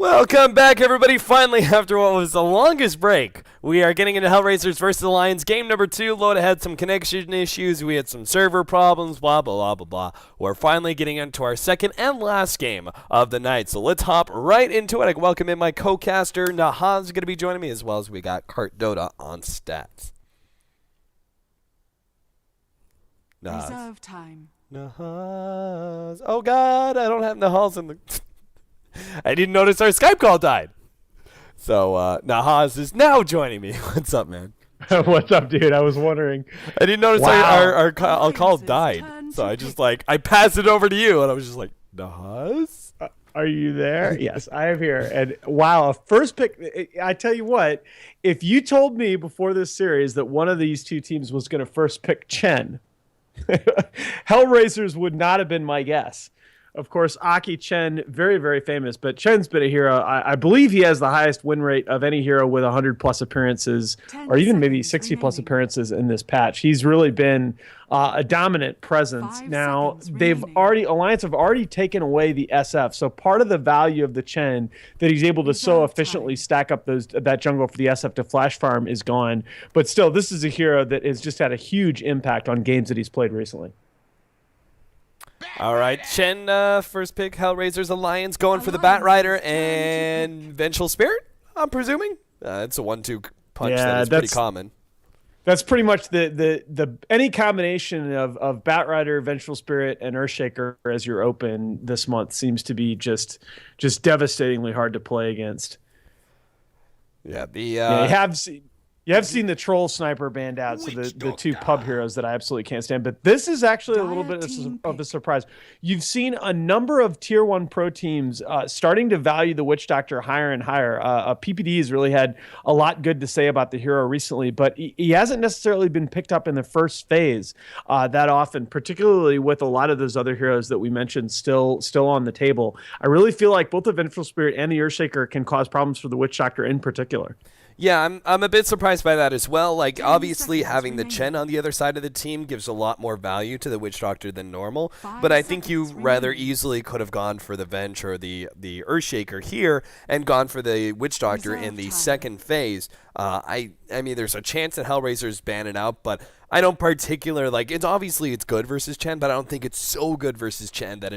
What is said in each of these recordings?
Welcome back, everybody. Finally, after what was the longest break, we are getting into HellRaisers versus Alliance. Game number 2. Loda had some connection issues. We had some server problems, blah, blah, blah, blah, blah. We're finally getting into our second and last game of the night. So let's hop right into it. I welcome in my co-caster, Nahaz, going to be joining me, as well as we got Cart Dota on stats. Nahaz. Reserve time. Nahaz. Oh, God, I don't have Nahaz in the... I didn't notice our Skype call died. So, Nahaz is now joining me. What's up, man? What's up, dude? I was wondering. I didn't notice our call died. So I just, I passed it over to you, and I was just like, Nahaz? Are you there? Yes, I am here. And wow, a first pick. I tell you what, if you told me before this series that one of these two teams was going to first pick Chen, HellRaisers would not have been my guess. Of course, Aki Chen, very, very famous, but Chen's been a hero. I believe he has the highest win rate of any hero with 100-plus appearances, or even maybe 60-plus appearances in this patch. He's really been a dominant presence. Now, Alliance have already taken away the SF, so part of the value of the Chen that he's able to so efficiently stack up that jungle for the SF to flash farm is gone. But still, this is a hero that has just had a huge impact on games that he's played recently. All right, Chen, first pick, HellRaisers Alliance, going for the Batrider and Vengeful Spirit, I'm presuming? It's a 1-2 punch that is pretty common. That's pretty much the any combination of Batrider, Vengeful Spirit, and Earthshaker as your open this month seems to be just devastatingly hard to play against. Yeah, you have seen the Troll Sniper banned out, so the two pub heroes that I absolutely can't stand. But this is actually a little bit of a surprise. You've seen a number of Tier 1 pro teams starting to value the Witch Doctor higher and higher. PPD has really had a lot good to say about the hero recently, but he hasn't necessarily been picked up in the first phase that often, particularly with a lot of those other heroes that we mentioned still on the table. I really feel like both the Vengeful Spirit and the Earthshaker can cause problems for the Witch Doctor in particular. Yeah, I'm a bit surprised by that as well. Like, obviously, having the Chen on the other side of the team gives a lot more value to the Witch Doctor than normal. But I think you rather easily could have gone for the Venge or the Earthshaker here and gone for the Witch Doctor in the second phase. I mean, there's a chance that HellRaisers ban it out, but I don't particularly, it's good versus Chen, but I don't think it's so good versus Chen that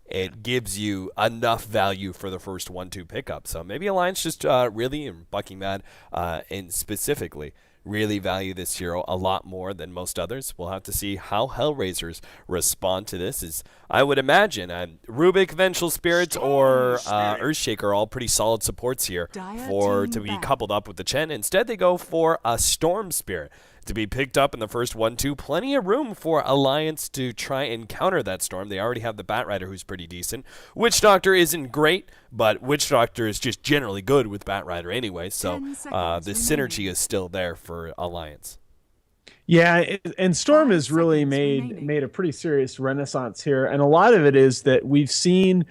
it gives you enough value for the first 1-2 pickup. So maybe Alliance just really, and Bucking Mad and specifically, really value this hero a lot more than most others. We'll have to see how HellRaisers respond to this. I would imagine Rubik, Vengeful Spirits, or Earthshaker are all pretty solid supports here to be coupled up with the Chen. Instead, they go for a Storm Spirit to be picked up in the first 1-2. Plenty of room for Alliance to try and counter that Storm. They already have the Batrider, who's pretty decent. Witch Doctor isn't great, but Witch Doctor is just generally good with Batrider anyway, so the synergy is still there for Alliance. Yeah, and Storm has really made a pretty serious renaissance here, and a lot of it is that we've seen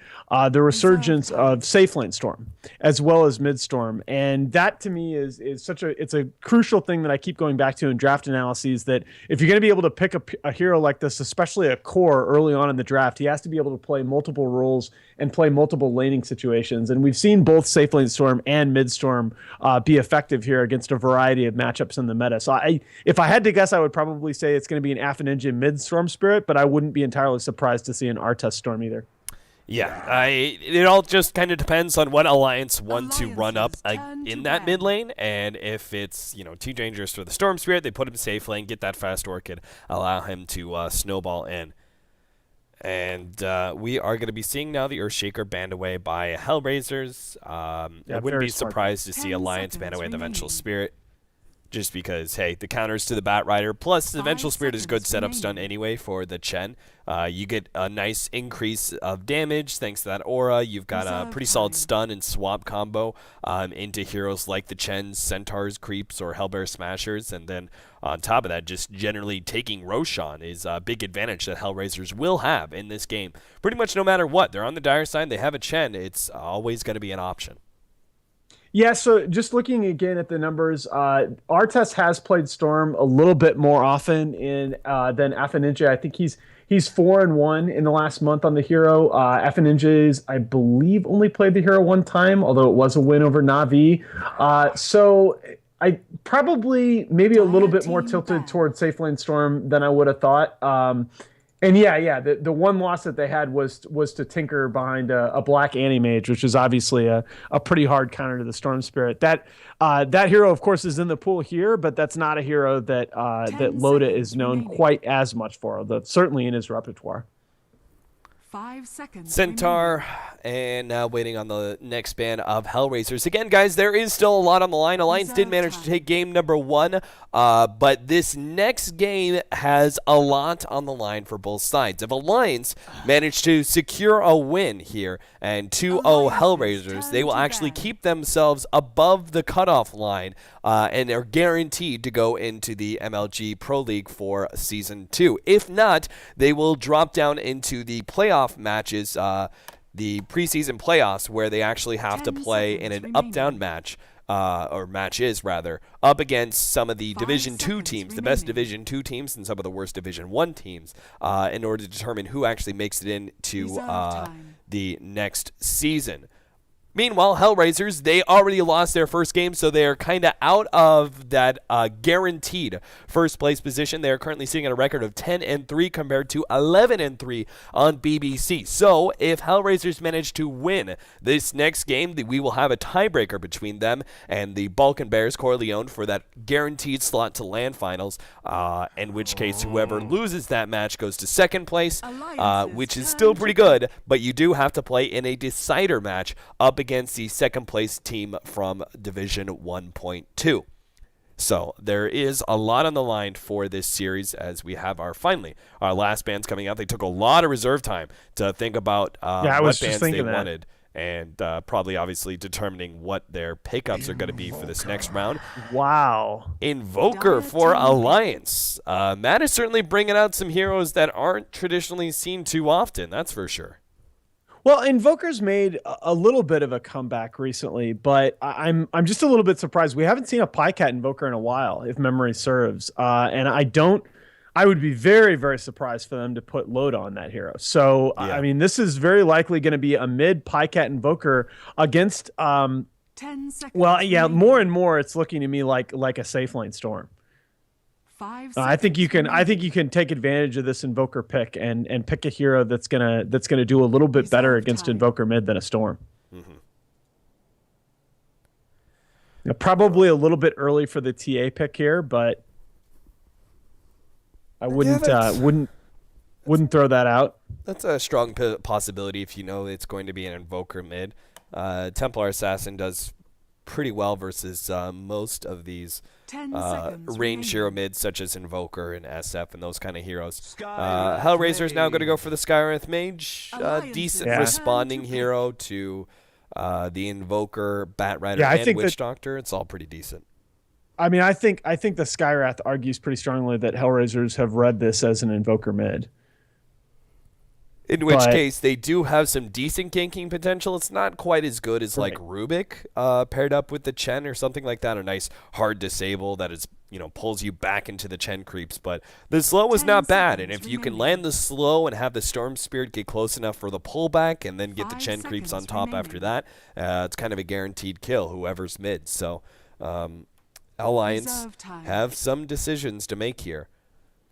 the resurgence of safe lane Storm as well as mid Storm, and that to me is it's a crucial thing that I keep going back to in draft analyses. That if you're going to be able to pick a hero like this, especially a core early on in the draft, he has to be able to play multiple roles and play multiple laning situations, and we've seen both safe lane Storm and mid Storm be effective here against a variety of matchups in the meta. So if I had to guess, I would probably say it's going to be an Alpha Ninja mid Storm Spirit, but I wouldn't be entirely surprised to see an Artest Storm either. Yeah, it all just kind of depends on what Alliance want to run up in that mid lane, and if it's too dangerous for the Storm Spirit, they put him safe lane, get that fast Orchid, allow him to snowball in. And we are going to be seeing now the Earthshaker banned away by HellRaisers. I wouldn't be surprised to see Alliance ban away the Vengeful Spirit. Just because, hey, the counters to the Batrider, plus the Vengeful Spirit is good setup stun anyway for the Chen. You get a nice increase of damage thanks to that aura. You've got a pretty solid stun and swap combo into heroes like the Chen, Centaurs, Creeps, or Hellbear Smashers. And then on top of that, just generally taking Roshan is a big advantage that HellRaisers will have in this game. Pretty much no matter what. They're on the dire side, they have a Chen. It's always going to be an option. Yeah, so just looking again at the numbers, Artes has played Storm a little bit more often in than Affinja. I think he's 4-1 in the last month on the hero. Affinja's, I believe, only played the hero one time, although it was a win over Na'Vi. So I probably maybe a little bit more tilted towards Safe Lane Storm than I would have thought. And yeah, the one loss that they had was to Tinker behind a black anti-mage, which is obviously a pretty hard counter to the Storm Spirit. That hero, of course, is in the pool here, but that's not a hero that LOTA is known quite as much for, although certainly in his repertoire. 5 seconds. Centaur, and now waiting on the next ban of HellRaisers. Again, guys, there is still a lot on the line. Alliance did manage to take game number 1, but this next game has a lot on the line for both sides. If Alliance managed to secure a win here and 2-0 HellRaisers, they will actually keep themselves above the cutoff line and are guaranteed to go into the MLG Pro League for Season 2. If not, they will drop down into the playoff matches, the preseason playoffs, where they actually have to play in an up-down match, or matches rather, up against some of the Division 2 teams, the best Division 2 teams and some of the worst Division 1 teams, in order to determine who actually makes it into the next season. Meanwhile, HellRaisers, they already lost their first game, so they are kind of out of that guaranteed first place position. They are currently sitting at a record of 10-3 compared to 11-3 on BBC. So if HellRaisers manage to win this next game, we will have a tiebreaker between them and the Balkan Bears Corleone for that guaranteed slot to land finals, in which case whoever loses that match goes to second place, which is still pretty good, but you do have to play in a decider match up against the second place team from Division 1.2. So there is a lot on the line for this series as we have our last bands coming out. They took a lot of reserve time to think about what bands they wanted, and probably obviously determining what their pickups are going to be for this next round. Wow. Invoker for Alliance. Matt is certainly bringing out some heroes that aren't traditionally seen too often, that's for sure. Well, Invoker's made a little bit of a comeback recently, but I'm just a little bit surprised. We haven't seen a Pycat Invoker in a while, if memory serves. And I would be very, very surprised for them to put load on that hero. So, yeah. I mean, this is very likely going to be a mid Pycat Invoker against 10 seconds. Well, yeah, more and more it's looking to me like a safe lane Storm. 5 seconds. I think you can take advantage of this Invoker pick and pick a hero that's gonna do a little bit better against Invoker mid than a Storm. Probably a little bit early for the TA pick here, but I wouldn't throw that out. That's a strong possibility if you know it's going to be an Invoker mid. Templar Assassin does pretty well versus most of these range hero mids such as Invoker and SF and those kind of heroes. HellRaiser is now going to go for the Skywrath Mage. Decent responding hero to the Invoker, Batrider, and Witch Doctor. It's all pretty decent. I mean, I think the Skywrath argues pretty strongly that HellRaisers have read this as an Invoker mid. In which case, they do have some decent ganking potential. It's not quite as good as like Rubik paired up with the Chen or something like that. A nice hard disable that is, pulls you back into the Chen creeps. But the slow is not bad. And if you can land the slow and have the Storm Spirit get close enough for the pullback and then get the Chen creeps on top after that, it's kind of a guaranteed kill, whoever's mid. So Alliance have some decisions to make here.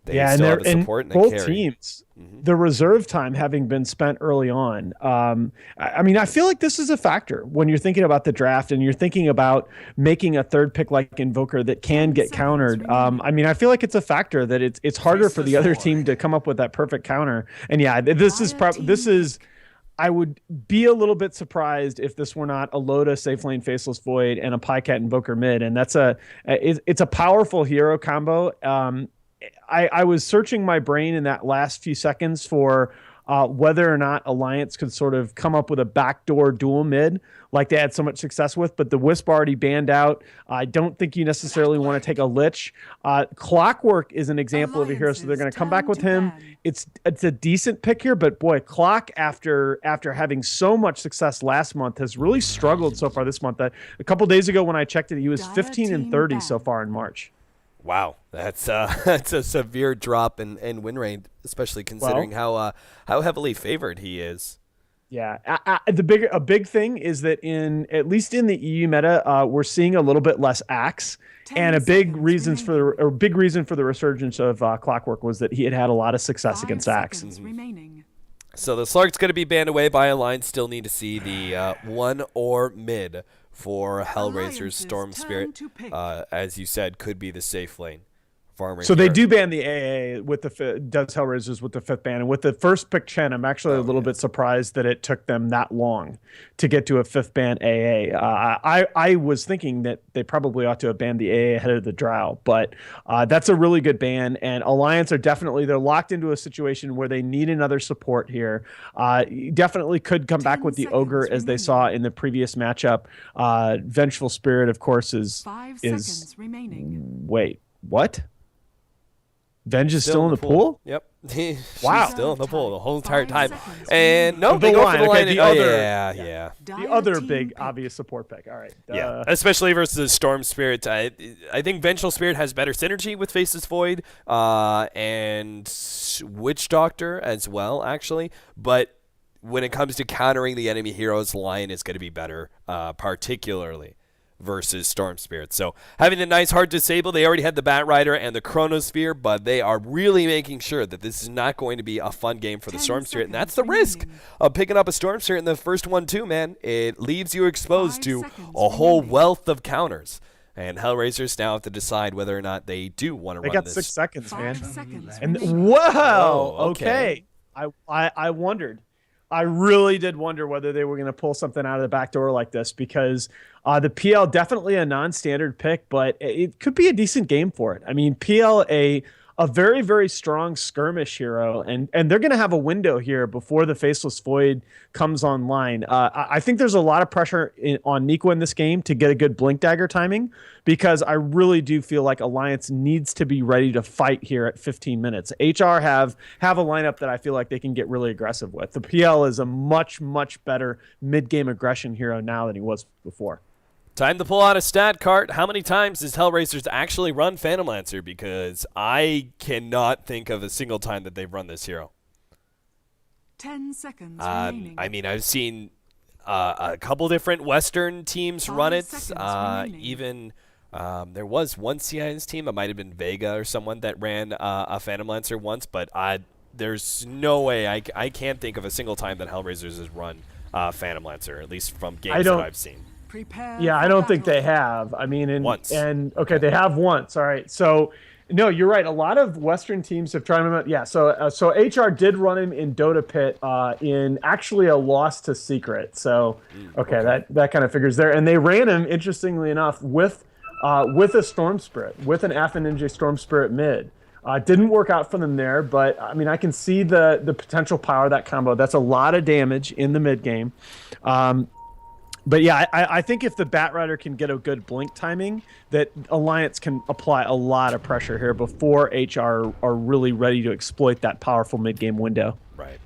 They still have the support and the both carry. Teams, the reserve time having been spent early on. I mean, I feel like this is a factor when you're thinking about the draft and you're thinking about making a third pick like Invoker that can get countered. I mean, I feel like it's a factor that it's harder for the other team to come up with that perfect counter. And yeah, this is. I would be a little bit surprised if this were not a LOTA Safe Lane Faceless Void and a Pycat Invoker mid, and it's a powerful hero combo. I was searching my brain in that last few seconds for whether or not Alliance could sort of come up with a backdoor dual mid like they had so much success with, but the Wisp already banned out. I don't think you necessarily want to take a Lich. Clockwork is an example of a hero, so they're going to come back with him. It's a decent pick here, but boy, Clock, after having so much success last month, has really struggled so far this month. A couple days ago when I checked it, he was 15 and 30 so far in March. Wow, that's a severe drop in win rate, especially considering how heavily favored he is. Yeah, a big thing is that at least in the EU meta, we're seeing a little bit less Axe, and a big reason for the resurgence of Clockwork was that he had a lot of success against Axe. So the Slark's going to be banned away by Alliance. Still need to see the 1 or mid for HellRaisers. Storm Spirit, as you said, could be the safe lane. So they do ban the AA with does HellRaisers with the 5th ban, and with the first pick Chen, I'm actually a little bit surprised that it took them that long to get to a 5th ban AA. I was thinking that they probably ought to have banned the AA ahead of the Drow, but that's a really good ban. And Alliance are they're locked into a situation where they need another support here. Definitely could come back with the Ogre as they saw in the previous matchup. Vengeful Spirit, of course, is 5 seconds remaining. Wait, what? Venge is still in the pool? Yep. She's Wow. still in the pool the whole entire time. And no, The they go line, for the okay, line. the Oh, other- yeah. The other big obvious support pick. All right. Yeah, especially versus Storm Spirit. I think Vengeful Spirit has better synergy with Faceless Void and Witch Doctor as well, actually. But when it comes to countering the enemy heroes, Lion is going to be better, particularly versus Storm Spirit. So having the nice hard disable, they already had the Bat Rider and the Chronosphere, but they are really making sure that this is not going to be a fun game for the Storm Spirit, and that's the risk of picking up a Storm Spirit in the first one too, man. It leaves you exposed to a whole wealth of counters, and HellRaisers now have to decide whether or not they do want to run got this. 6 seconds, man. 5 seconds And remaining. whoa, okay. I wondered. I really did wonder whether they were going to pull something out of the back door like this, because the PL definitely a non-standard pick, but it could be a decent game for it. I mean, PL a very, very strong skirmish hero, and they're going to have a window here before the Faceless Void comes online. I think there's a lot of pressure on Nico in this game to get a good Blink Dagger timing, because I really do feel like Alliance needs to be ready to fight here at 15 minutes. HR have a lineup that I feel like they can get really aggressive with. The PL is a much, much better mid-game aggression hero now than he was before. Time to pull out a stat card. How many times does HellRaisers actually run Phantom Lancer? Because I cannot think of a single time that they've run this hero. 10 seconds remaining. I mean, I've seen a couple different Western teams run 5 it. seconds remaining. Even there was one CIS team. It might have been Vega or someone that ran a Phantom Lancer once, but there's no way. I can't think of a single time that HellRaisers has run Phantom Lancer, at least from games that I've seen. Yeah, I don't think they have. I mean, Once. Okay, they have once. All right. So, no, you're right. A lot of Western teams have tried him out. Yeah. So HR did run him in Dota Pit in actually a loss to Secret. So, okay. that kind of figures there. And they ran him, interestingly enough, with a Storm Spirit, with an Atha Ninja Storm Spirit mid. Didn't work out for them there, but I mean, I can see the potential power of that combo. That's a lot of damage in the mid game. But yeah, I think if the Bat Rider can get a good blink timing, that Alliance can apply a lot of pressure here before HR are really ready to exploit that powerful mid-game window. Right.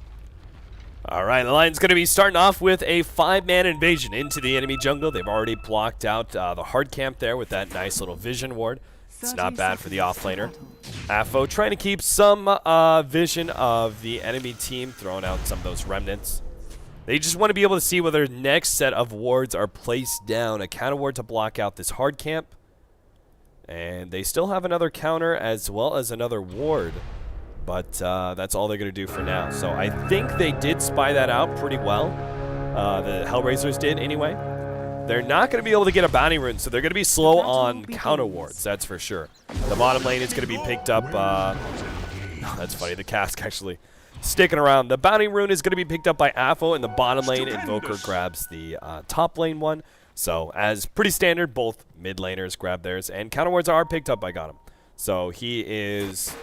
All right, Alliance going to be starting off with a 5-man invasion into the enemy jungle. They've already blocked out the hard camp there with that nice little vision ward. It's not bad for the offlaner. Afo trying to keep some vision of the enemy team, throwing out some of those remnants. They just want to be able to see whether the next set of wards are placed down. A counter ward to block out this hard camp. And they still have another counter as well as another ward. But that's all they're going to do for now. So I think they did spy that out pretty well. The HellRaisers did anyway. They're not going to be able to get a bounty rune, so they're going to be slow on counter wards, that's for sure. The bottom lane is going to be picked up. That's funny, the cask actually sticking around. The bounty rune is going to be picked up by Afo in the bottom lane. Invoker grabs the top lane one. So as pretty standard, both mid laners grab theirs, and counter wards are picked up by Gotham. So he is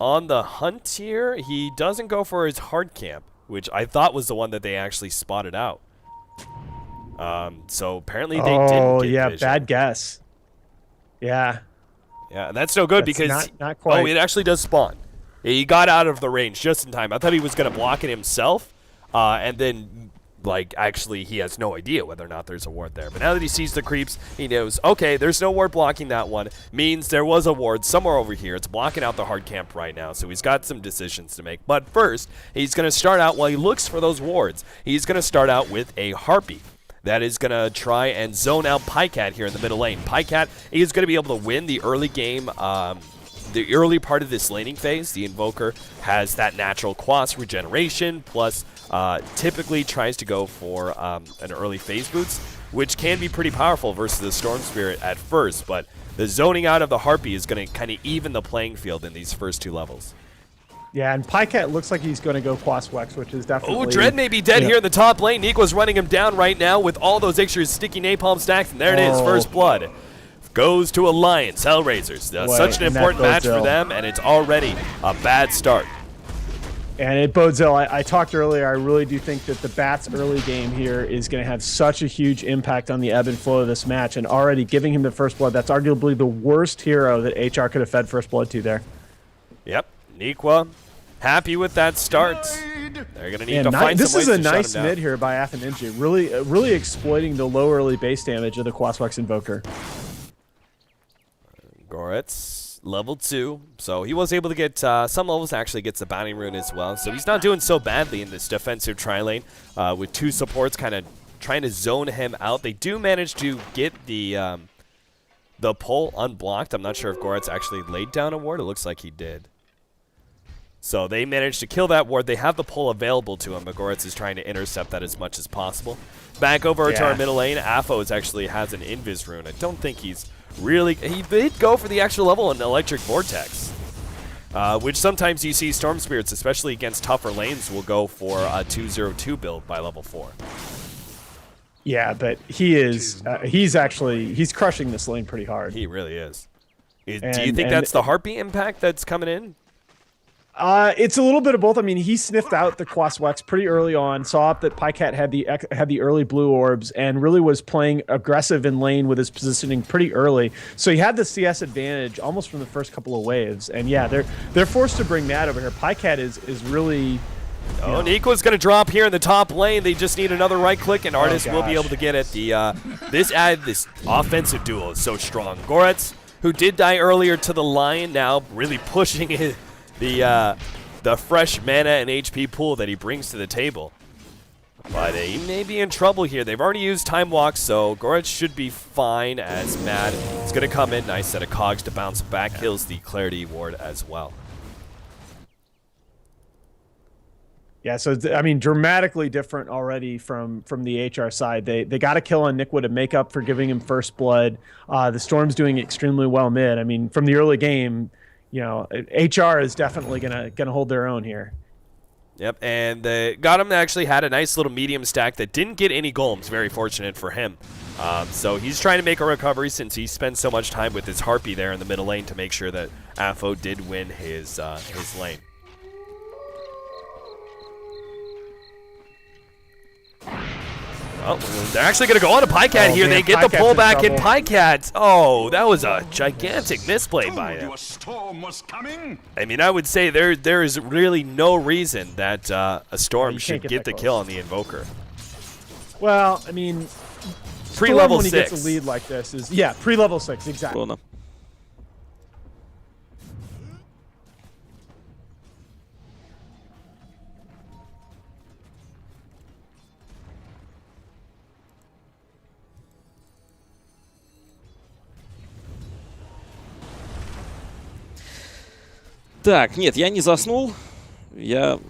on the hunt here. He doesn't go for his hard camp, which I thought was the one that they actually spotted out. So apparently they didn't get Oh, yeah, vision. bad guess. Yeah. Yeah, that's no good That's because not quite. oh, it actually does spawn. He got out of the range just in time. I thought he was going to block it himself, and then, like, actually he has no idea whether or not there's a ward there. But now that he sees the creeps, he knows, okay, there's no ward blocking that one. Means there was a ward somewhere over here. It's blocking out the hard camp right now, so he's got some decisions to make. But first, he's going to start out, while he looks for those wards, he's going to start out with a Harpy. That is going to try and zone out Pycat here in the middle lane. Pycat is going to be able to win the early game, the early part of this laning phase. The Invoker has that natural quas regeneration, plus typically tries to go for an early phase boots, which can be pretty powerful versus the Storm Spirit at first, but the zoning out of the Harpy is going to kind of even the playing field in these first 2 levels. Yeah, and Pycat looks like he's going to go Quas Wex, which is definitely... Oh, Dread may be dead here in the top lane. Nico's running him down right now with all those extra sticky napalm stacks, and there it is, first blood. Goes to Alliance, HellRaisers. Such an important match for them, and it's already a bad start. And it bodes ill. I talked earlier, I really do think that the Bats early game here is going to have such a huge impact on the ebb and flow of this match, and already giving him the first blood, that's arguably the worst hero that HR could have fed first blood to there. Yep, Niqua happy with that start. They're going to need to find this some ways is a to shut nice him mid down. here by Affinity, really exploiting the low early base damage of the Quas Wex Invoker. Goretz, level 2, so he was able to get some levels, actually gets the Bounty Rune as well, so he's not doing so badly in this defensive tri-lane, with 2 supports kind of trying to zone him out. They do manage to get the pull unblocked. I'm not sure if Goretz actually laid down a ward. It looks like he did. So they managed to kill that ward. They have the pull available to him, but Goretz is trying to intercept that as much as possible. Back over to our middle lane, Aphos actually has an Invis Rune. I don't think he's really... He did go for the extra level in Electric Vortex, which sometimes you see Storm Spirits, especially against tougher lanes, will go for a 2-0-2 build by level 4. Yeah, but he is... he's crushing this lane pretty hard. He really is. Do you think that's the Harpy impact that's coming in? It's a little bit of both. I mean, he sniffed out the Quas Wex pretty early on, saw that Pycat had the early blue orbs, and really was playing aggressive in lane with his positioning pretty early. So he had the CS advantage almost from the first couple of waves. And yeah, they're forced to bring that over here. Pycat is really... Oh, Nico's going to drop here in the top lane. They just need another right click, and Artist will be able to get it. This offensive duel is so strong. Goretz, who did die earlier to the Lion, now really pushing it. The fresh mana and HP pool that he brings to the table. But he may be in trouble here. They've already used Time Walk, so Goretz should be fine as Mad is going to come in. Nice set of cogs to bounce back. Kills the Clarity ward as well. Yeah, so I mean, dramatically different already from the HR side. They got a kill on Niqua to make up for giving him first blood. The Storm's doing extremely well mid. I mean, from the early game, you know, HR is definitely gonna hold their own here. Yep, and Gotham actually had a nice little medium stack that didn't get any golems. Very fortunate for him. So he's trying to make a recovery since he spent so much time with his Harpy there in the middle lane to make sure that Afo did win his lane. Oh, they're actually going to go on to Pycat here. They get the pullback in Pycat. Oh, that was a gigantic misplay by him. I mean, I would say there is really no reason that a Storm should get the kill on the Invoker. Well, I mean, pre-level 6. When he gets a lead like this is, yeah, pre-level 6, exactly. Cool, no. Так, нет, я не заснул. Я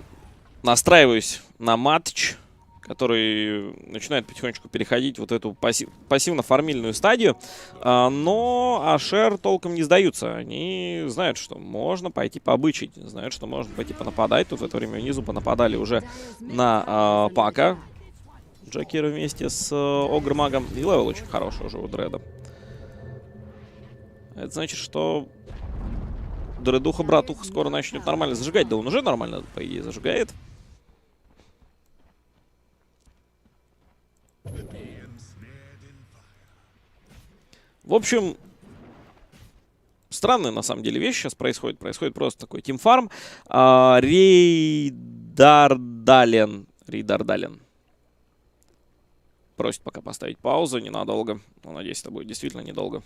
настраиваюсь на матч, который начинает потихонечку переходить вот эту пассивно-фармильную стадию. Но Ашер толком не сдаются. Они знают, что можно пойти побычить, знают, что можно пойти понападать. Тут в это время внизу понападали уже на Пака. Джакира вместе с Огр-магом. И левел очень хороший уже у Дреда. Это значит, что Дредуха, братуха скоро начнет нормально зажигать. Да он уже нормально, по идее, зажигает. В общем, странная на самом деле вещь сейчас происходит. Происходит просто такой тимфарм. Рейдардален. Просит пока поставить паузу ненадолго. Но, надеюсь, это будет действительно недолго.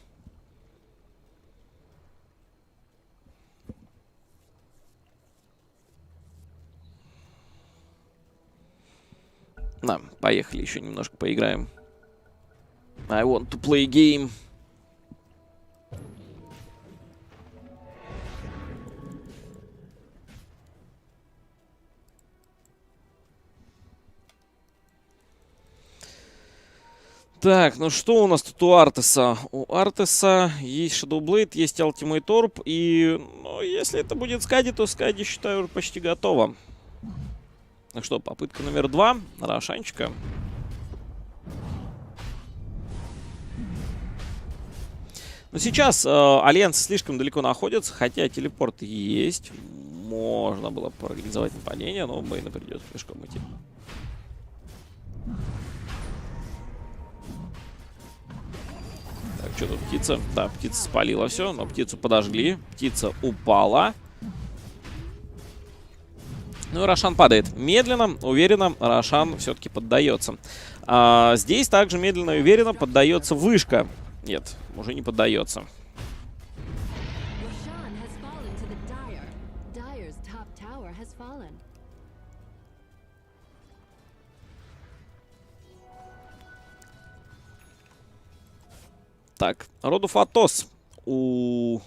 На, поехали, еще немножко поиграем. I want to play game. Так, ну что у нас тут у Артеса? У Артеса есть Shadow Blade, есть Ultimate Orb. И, ну, если это будет Скади, то Скади, считаю, почти готова. Ну что, попытка номер 2. Рошанчика. Но сейчас Альянс слишком далеко находится, хотя телепорт есть. Можно было парализовать нападение, но Бейна придется пешком идти. Так, что тут птица? Да, птица спалила все, но птицу подожгли. Птица упала. Ну и Рошан падает. Медленно, уверенно Рошан все-таки поддается. Здесь также медленно и уверенно поддается вышка. Нет, уже не поддается. Так, Родуфатос у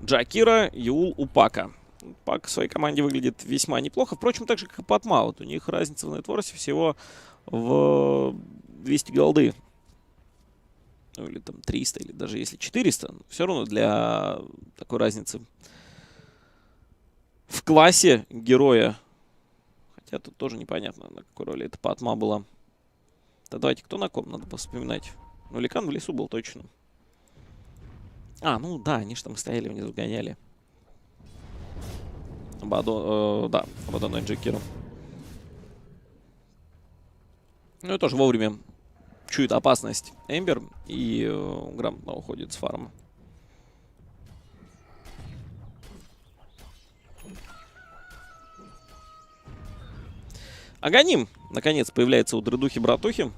Джакира, Юл у Пака. Пак в своей команде выглядит весьма неплохо. Впрочем, так же, как и Патма. Вот у них разница в нетворсе всего в 200 голды. Ну, или там 300, или даже если 400. Все равно для такой разницы в классе героя. Хотя тут тоже непонятно, на какой роли эта Патма была. Да давайте, кто на ком? Надо вспоминать. Ну, Ликан в лесу был точно. А, ну да, они же там стояли внизу, гоняли. Да, Абадону и Джекиру. Ну и тоже вовремя чует опасность Эмбер и грамотно уходит с фарма. Аганим, наконец, появляется у Дредухи-братухи.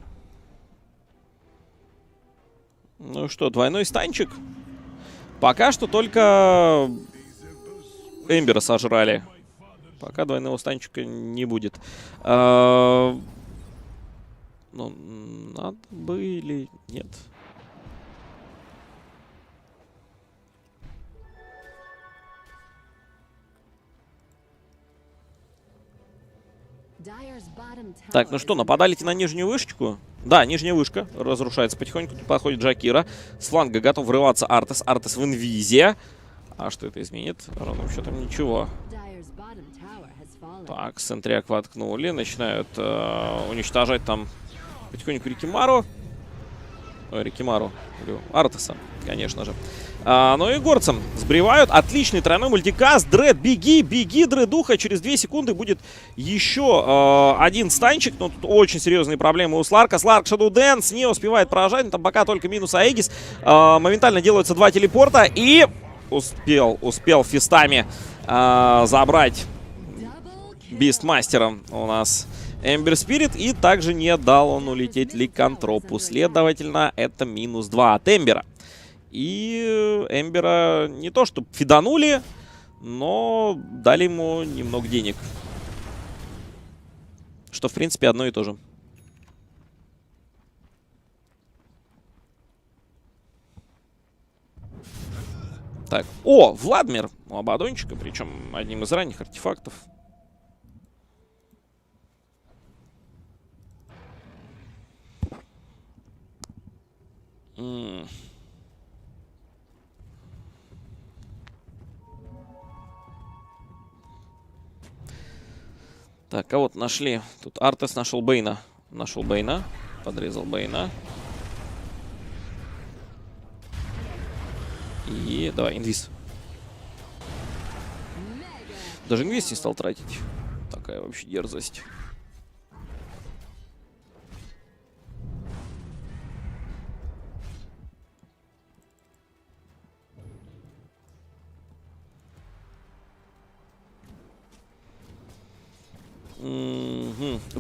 Ну что, двойной станчик. Пока что только Эмбера сожрали. Пока двойного станчика не будет. Ну, надо бы или нет? Так, ну что, нападали-те на нижнюю вышечку? Да, нижняя вышка разрушается потихоньку. Тут подходит Джакира. С фланга готов врываться Артес. Артес в инвизе. А что это изменит? Ровным счетом ничего. Так, Сентриак воткнули. Начинают уничтожать там потихоньку Рикимару. Ой, Рикимару. Артеса, конечно же. Ну и горцам сбривают. Отличный тройной мультикаст. Дред, беги, беги, Дредуха. Через 2 секунды будет еще один станчик. Но тут очень серьезные проблемы у Сларка. Сларк Shadow Dance не успевает поражать. Но там пока только минус Аегис. Моментально делаются 2 телепорта. И успел фистами забрать Бистмастером у нас Эмбер Спирит. И также не дал он улететь Ликантропу. Следовательно, это минус 2 от Эмбера. И Эмбера не то что фиданули, но дали ему немного денег. Что, в принципе, одно и то же. Так, о, Владмир у Абадончика, причем одним из ранних артефактов. Так, кого-то нашли. Тут Артес нашел Бейна. Нашел Бейна. Подрезал Бейна. И давай, инвиз. Даже инвест не стал тратить. Такая вообще дерзость.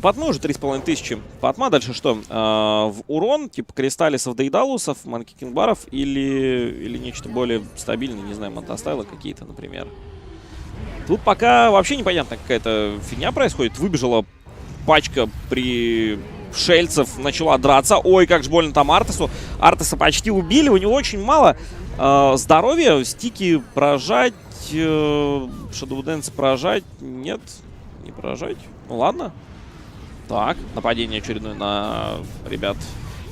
Патма уже 3500. Патма дальше что? В урон, типа кристаллисов, дейдалусов, манкикинг-баров или нечто более стабильное, не знаю, мотостайлы какие-то, например. Тут пока вообще непонятно, какая-то фигня происходит. Выбежала пачка при шельцев, начала драться. Ой, как же больно там Артесу. Артеса почти убили, у него очень мало здоровья. Стики прожать, Shadow Dance прожать, нет. Не поражать. Ну ладно. Так, нападение очередное на ребят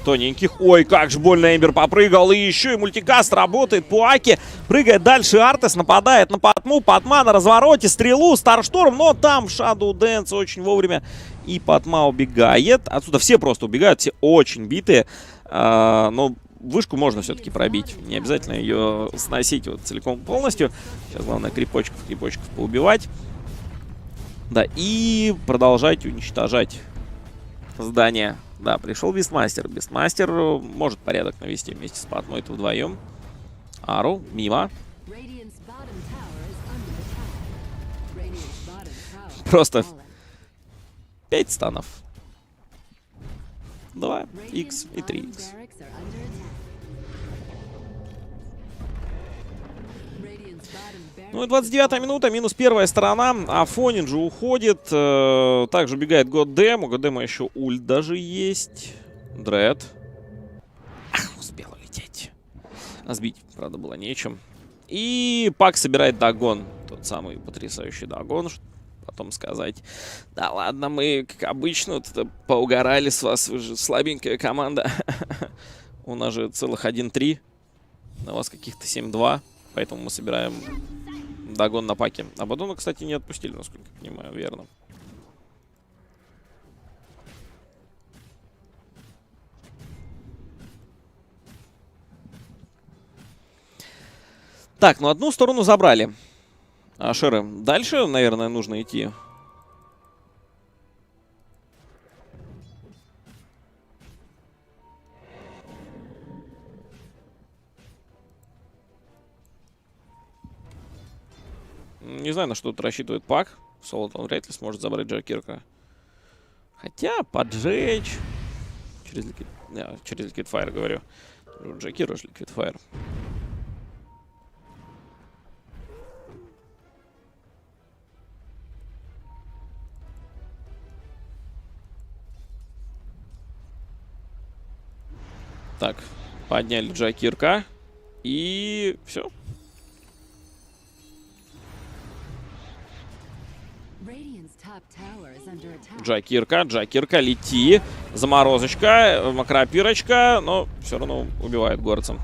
тоненьких. Ой, как же больно Эмбер попрыгал. И еще и мультикаст работает по Аке. Прыгает дальше Артес, нападает на Патму. Патма на развороте, стрелу, Старшторм. Но там Shadow Dance очень вовремя. И Патма убегает. Отсюда все просто убегают, все очень битые. Но вышку можно все-таки пробить. Не обязательно ее сносить вот целиком полностью. Сейчас главное крипочков поубивать. Да, и продолжать уничтожать здание. Да, пришел Бестмастер. Бестмастер может порядок навести вместе с Патмой, это вдвоем. Ару, мимо. Просто 5 станов. 2 X и 3 X. Ну и 29-я минута, минус первая сторона. Афонин же уходит. Также убегает Годдэм. У Годдэма еще ульт даже есть. Дред. Ах, успел улететь. А сбить, правда, было нечем. И Пак собирает догон. Тот самый потрясающий догон. Потом сказать: да ладно, мы, как обычно, вот это поугорали с вас. Вы же слабенькая команда. У нас же целых 1-3. На вас каких-то 7-2. Поэтому мы собираем догон на Паке. Абадона, кстати, не отпустили, насколько я понимаю, верно. Так, ну одну сторону забрали. Ашеры. Дальше, наверное, нужно идти. Не знаю, на что тут рассчитывает Пак. Солод он вряд ли сможет забрать Джакирка. Хотя поджечь. Через Liquid Fire, говорю. Джакир уже Liquid Fire. Так, подняли Джакирка. И все. Джакирка, лети. Заморозочка, макропирочка, но все равно убивает горцем.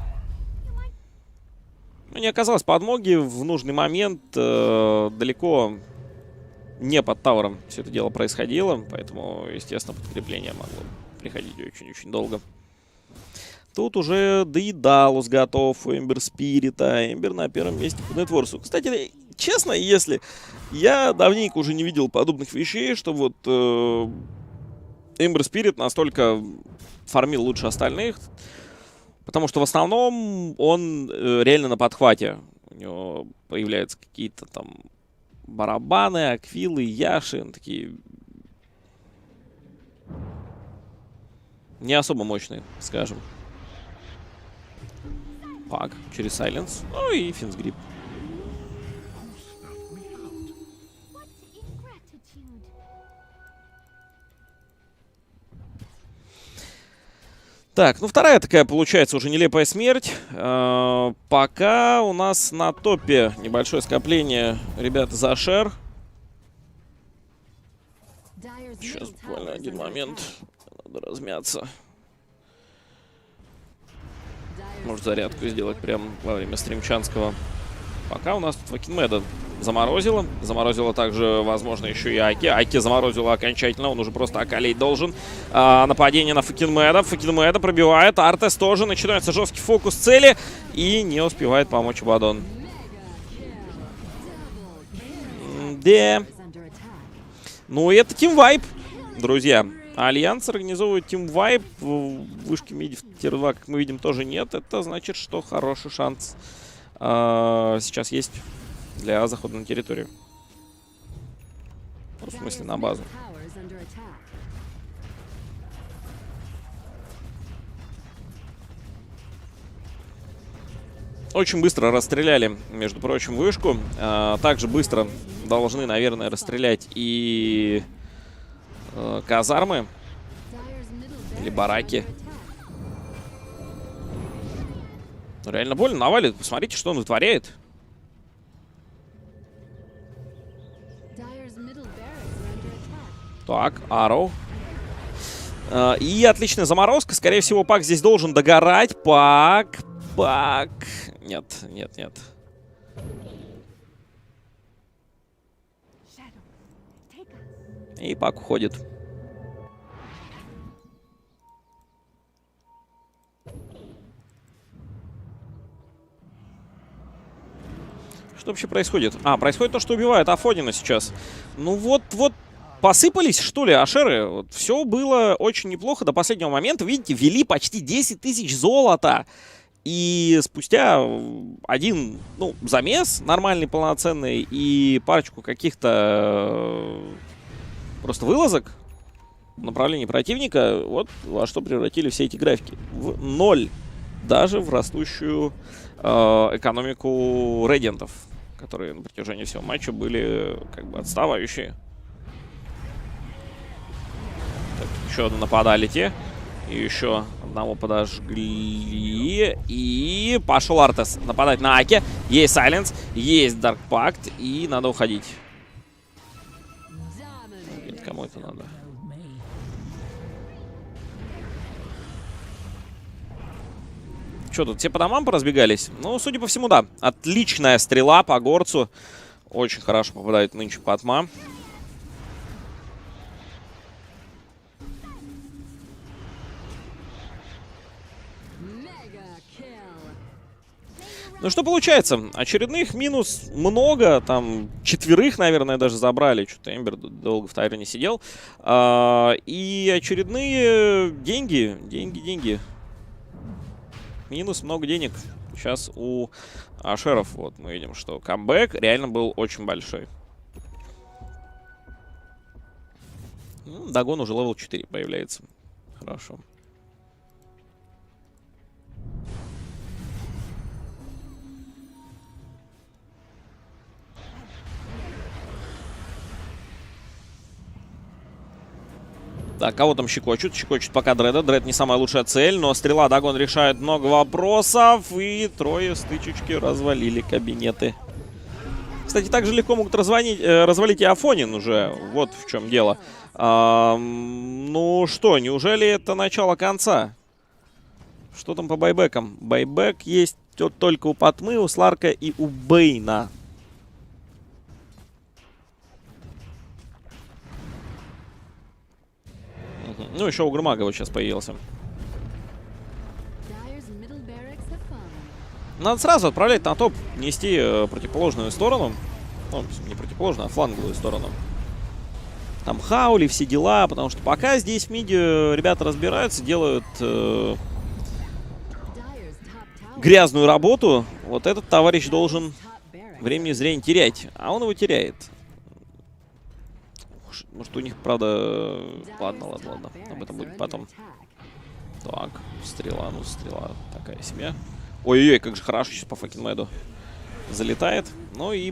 Не оказалось подмоги в нужный момент. Далеко не под тавером все это дело происходило, поэтому, естественно, подкрепление могло приходить очень-очень долго. Тут уже Дейдалус готов у Эмбер Спирита. Эмбер на первом месте по нетворсу. Кстати, честно, если я давненько уже не видел подобных вещей, что вот Эмбер Спирит настолько фармил лучше остальных. Потому что в основном он реально на подхвате. У него появляются какие-то там барабаны, аквилы, яши. Такие не особо мощные, скажем. Пак через Сайленс. Ну и Финсгрип. Так, ну вторая такая получается уже нелепая смерть. Пока у нас на топе небольшое скопление ребят за шер. Сейчас буквально один момент. Надо размяться. Может зарядку сделать прямо во время стримчанского. Пока у нас тут Вакинмеда заморозила. Заморозила также, возможно, еще и Аки. Аки заморозила окончательно. Он уже просто околеть должен. Нападение на Факинмеда. Факинмеда пробивает. Артес тоже. Начинается жесткий фокус цели. И не успевает помочь Абадон. Да. Ну, это тимвайп, друзья. Альянс организовывает тимвайп. Вышки мидов тир 2, как мы видим, тоже нет. Это значит, что хороший шанс сейчас есть для захода на территорию. В смысле, на базу. Очень быстро расстреляли, между прочим, вышку. Также быстро должны, наверное, расстрелять и казармы. Или бараки. Реально больно навалит. Посмотрите, что он вытворяет. Так, Арроу. И отличная заморозка. Скорее всего, Пак здесь должен догорать. Пак. Нет, нет, нет. И Пак уходит. Что вообще происходит? Происходит то, что убивают Афонина сейчас. Ну вот, посыпались, что ли, ашеры? Вот, все было очень неплохо до последнего момента. Видите, ввели почти 10 тысяч золота. И спустя один, замес нормальный, полноценный, и парочку каких-то просто вылазок в направлении противника, вот во что превратили все эти графики. В 0. Даже в растущую экономику редентов, которые на протяжении всего матча были как бы отставающие. Так, еще одно нападали те. И еще одного подожгли. И пошел Артес нападать на Аке. Есть Сайленс, есть Дарк Пакт. И надо уходить. Кому это надо? Что тут, все по домам поразбегались? Ну, судя по всему, да. Отличная стрела по горцу. Очень хорошо попадает нынче Патма. Ну что получается? Очередных минус много. Там 4, наверное, даже забрали. Что-то Эмбер долго в тайре не сидел. И очередные деньги. Деньги. Минус много денег. Сейчас у ашеров вот мы видим, что камбэк реально был очень большой. Дагон уже левел 4 появляется. Хорошо. Так, кого там щекочут? Щекочут пока Дреда. Дред не самая лучшая цель, но стрела Дагон решает много вопросов. И трое стычечки развалили кабинеты. Кстати, также легко могут развалить и Афонин уже. Вот в чем дело. Ну что, неужели это начало конца? Что там по байбекам? Байбек есть только у Патмы, у Сларка и у Бейна. Ну, еще у Гурмагова сейчас появился. Надо сразу отправлять на топ, нести противоположную сторону. Ну, не противоположную, а фланговую сторону. Там хаули, все дела, потому что пока здесь в миде ребята разбираются, делают грязную работу, вот этот товарищ должен времени зрения терять, а он его теряет. Может, у них, правда... Ладно, об этом будет потом. Так, стрела, стрела такая себе. Ой-ой-ой, как же хорошо сейчас по факин Мэду залетает. Ну и